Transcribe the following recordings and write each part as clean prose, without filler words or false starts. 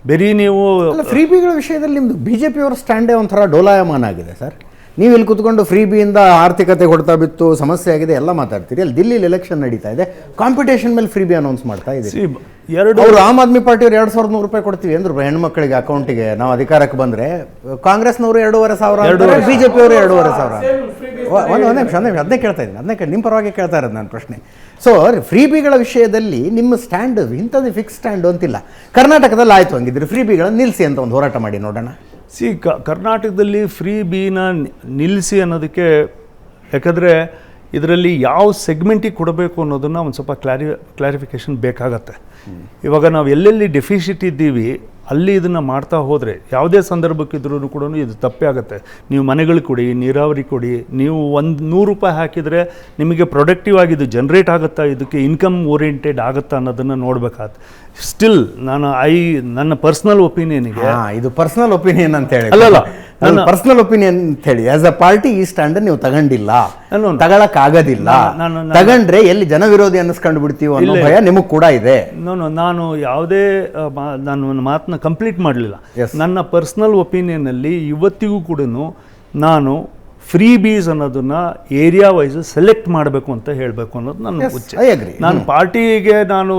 ಬರೀ ನೀವು ಫ್ರೀ ಬಿಗಳ ವಿಷಯದಲ್ಲಿ ನಿಮ್ಮದು ಬಿ ಜೆ ಪಿಯವರ ಸ್ಟ್ಯಾಂಡೇ ಒಂಥರ ಡೋಲಾಯಮಾನ ಆಗಿದೆ ಸರ್. ನೀವು ಇಲ್ಲಿ ಕುತ್ಕೊಂಡು ಫ್ರೀ ಬಿಯಿಂದ ಆರ್ಥಿಕತೆ ಹೊಡ್ತಾ ಬಿತ್ತು, ಸಮಸ್ಯೆ ಆಗಿದೆ ಎಲ್ಲ ಮಾತಾಡ್ತೀರಿ. ಅಲ್ಲಿ ದಿಲ್ಲಿಲಿ ಎಲೆಕ್ಷನ್ ನಡೀತಾ ಇದೆ, ಕಾಂಪಿಟೇಷನ್ ಮೇಲೆ ಫ್ರೀ ಬಿ ಅನೌನ್ಸ್ ಮಾಡ್ತಾ ಇದ್ದೀರಿ. ಅವರು ಆಮ್ ಆದ್ಮಿ ಪಾರ್ಟಿಯವರು 2,100 ರೂಪಾಯಿ ಕೊಡ್ತೀವಿ ಅಂದ್ರು ಹೆಣ್ಮಕ್ಳಿಗೆ ಅಕೌಂಟಿಗೆ ನಾವು ಅಧಿಕಾರಕ್ಕೆ ಬಂದರೆ. ಕಾಂಗ್ರೆಸ್ನವರು 2,500, ಬಿಜೆಪಿಯವರು 2,500. ಒಂದು ನಿಮಿಷ ಅದನ್ನೇ ಕೇಳ್ತಾ ಇದ್ದೀನಿ, ನಿಮ್ಮ ಪರವಾಗಿ ಕೇಳ್ತಾ ಇರೋದು ನನ್ನ ಪ್ರಶ್ನೆ. ಸೊ ಫ್ರೀ ಬಿಗಳ ವಿಷಯದಲ್ಲಿ ನಿಮ್ಮ ಸ್ಟ್ಯಾಂಡ್ ಇಂಥದ್ದು ಫಿಕ್ಸ್ ಸ್ಟ್ಯಾಂಡ್ ಅಂತಿಲ್ಲ. ಕರ್ನಾಟಕದಲ್ಲಿ ಆಯಿತು ಹಂಗಿದ್ರೆ ಫ್ರೀ ಬಿಗಳನ್ನು ನಿಲ್ಲಿಸಿ ಅಂತ ಒಂದು ಹೋರಾಟ ಮಾಡಿ ನೋಡೋಣ. ಕರ್ನಾಟಕದಲ್ಲಿ ಫ್ರೀ ಬಿನ ನಿಲ್ಲಿಸಿ ಅನ್ನೋದಕ್ಕೆ, ಯಾಕಂದರೆ ಇದರಲ್ಲಿ ಯಾವ ಸೆಗ್ಮೆಂಟಿಗೆ ಕೊಡಬೇಕು ಅನ್ನೋದನ್ನು ಒಂದು ಸ್ವಲ್ಪ ಕ್ಲಾರಿಫಿಕೇಷನ್ ಬೇಕಾಗತ್ತೆ. ಇವಾಗ ನಾವು ಎಲ್ಲೆಲ್ಲಿ ಡೆಫಿಸಿಟ್ ಇದ್ದೀವಿ ಅಲ್ಲಿ ಇದನ್ನು ಮಾಡ್ತಾ ಹೋದರೆ ಯಾವುದೇ ಸಂದರ್ಭಕ್ಕಿದ್ರೂ ಕೂಡ ಇದು ತಪ್ಪೇ ಆಗುತ್ತೆ. ನೀವು ಮನೆಗಳಿಗೆ ಕೊಡಿ, ನೀರಾವರಿ ಕೊಡಿ, ನೀವು 100 ರೂಪಾಯಿ ಹಾಕಿದರೆ ನಿಮಗೆ ಪ್ರೊಡಕ್ಟಿವ್ ಆಗಿ ಇದು ಜನ್ರೇಟ್ ಆಗುತ್ತಾ, ಇದಕ್ಕೆ ಇನ್ಕಮ್ ಓರಿಯೆಂಟೆಡ್ ಆಗುತ್ತಾ ಅನ್ನೋದನ್ನು ನೋಡಬೇಕಾಗುತ್ತೆ. ಸ್ಟಿಲ್ ನನ್ನ ಪರ್ಸ್ನಲ್ ಒಪಿನಿಯನಿಗೆ, ಇದು ಪರ್ಸನಲ್ ಒಪಿನಿಯನ್ ಅಂತ ಹೇಳಿ ಅಲ್ಲಲ್ಲ, ನನ್ನ ಪರ್ಸನಲ್ ಒಪಿನಿಯನ್ ಅಂತ ಹೇಳಿ, ಆಸ್ ಅ ಪಾರ್ಟಿ ಈ ಸ್ಟ್ಯಾಂಡ್ ನೀವು ತಗೊಂಡಿಲ್ಲ, ತಗೊಳಕ್ ಆಗೋದಿಲ್ಲ. ತಗೊಂಡ್ರೆ ಎಲ್ಲಿ ಜನವಿರೋಧಿ ಅನ್ನಿಸ್ಕೊಂಡು ಬಿಡ್ತೀವಿ ಅನ್ನೋ ಭಯ ನಿಮಗ್ ಕೂಡ ಇದೆ. ನಾನು ಯಾವುದೇ ನಾನು ಮಾತನ್ನ ಕಂಪ್ಲೀಟ್ ಮಾಡಲಿಲ್ಲ. ನನ್ನ ಪರ್ಸನಲ್ ಒಪಿನಿಯನ್ನಲ್ಲಿ ಇವತ್ತಿಗೂ ಕೂಡ ನಾನು ಫ್ರೀ ಬೀಸ್ ಅನ್ನೋದನ್ನ ಏರಿಯಾ ವೈಸ್ ಸೆಲೆಕ್ಟ್ ಮಾಡಬೇಕು ಅಂತ ಹೇಳಬೇಕು ಅನ್ನೋದು ನನ್ನ ಹುಚ್ಚೆ. ನಾನು ಪಾರ್ಟಿಗೆ ನಾನು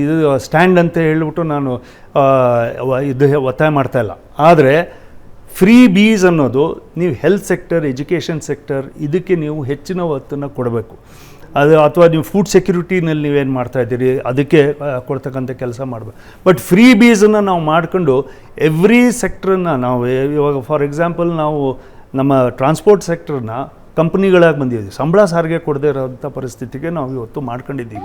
ಇದು ಸ್ಟ್ಯಾಂಡ್ ಅಂತ ಹೇಳ್ಬಿಟ್ಟು ನಾನು ಇದು ಒತ್ತಾಯ ಮಾಡ್ತಾ ಇಲ್ಲ. ಆದರೆ ಫ್ರೀ ಬೀಸ್ ಅನ್ನೋದು ನೀವು ಹೆಲ್ತ್ ಸೆಕ್ಟರ್, ಎಜುಕೇಷನ್ ಸೆಕ್ಟರ್ ಇದಕ್ಕೆ ನೀವು ಹೆಚ್ಚಿನ ಒತ್ತನ್ನು ಕೊಡಬೇಕು. ಅದು ಅಥವಾ ನೀವು ಫುಡ್ ಸೆಕ್ಯೂರಿಟಿನಲ್ಲಿ ನೀವೇನು ಮಾಡ್ತಾಯಿದ್ದೀರಿ ಅದಕ್ಕೆ ಕೊಡ್ತಕ್ಕಂಥ ಕೆಲಸ ಮಾಡಬೇಕು. ಬಟ್ ಫ್ರೀ ಬೀಸನ್ನು ನಾವು ಮಾಡ್ಕೊಂಡು ಎವ್ರಿ ಸೆಕ್ಟ್ರನ್ನ ನಾವು ಇವಾಗ ಫಾರ್ ಎಕ್ಸಾಂಪಲ್ ನಾವು ನಮ್ಮ ಟ್ರಾನ್ಸ್ಪೋರ್ಟ್ ಸೆಕ್ಟರ್ನ ಕಂಪ್ನಿಗಳಾಗಿ ಬಂದಿದ್ದೀವಿ, ಸಂಬಳ ಸಾರಿಗೆ ಕೊಡದೇ ಇರೋಂಥ ಪರಿಸ್ಥಿತಿಗೆ ನಾವು ಇವತ್ತು ಮಾಡ್ಕೊಂಡಿದ್ದೀವಿ.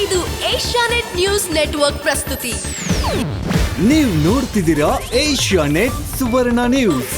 ಇದು ಏಷ್ಯಾನೆಟ್ ನ್ಯೂಸ್ ನೆಟ್ವರ್ಕ್ ಪ್ರಸ್ತುತಿ. ನೀವು ನೋಡ್ತಿದ್ದೀರಾ ಏಷ್ಯಾನೆಟ್ ಸುವರ್ಣ ನ್ಯೂಸ್.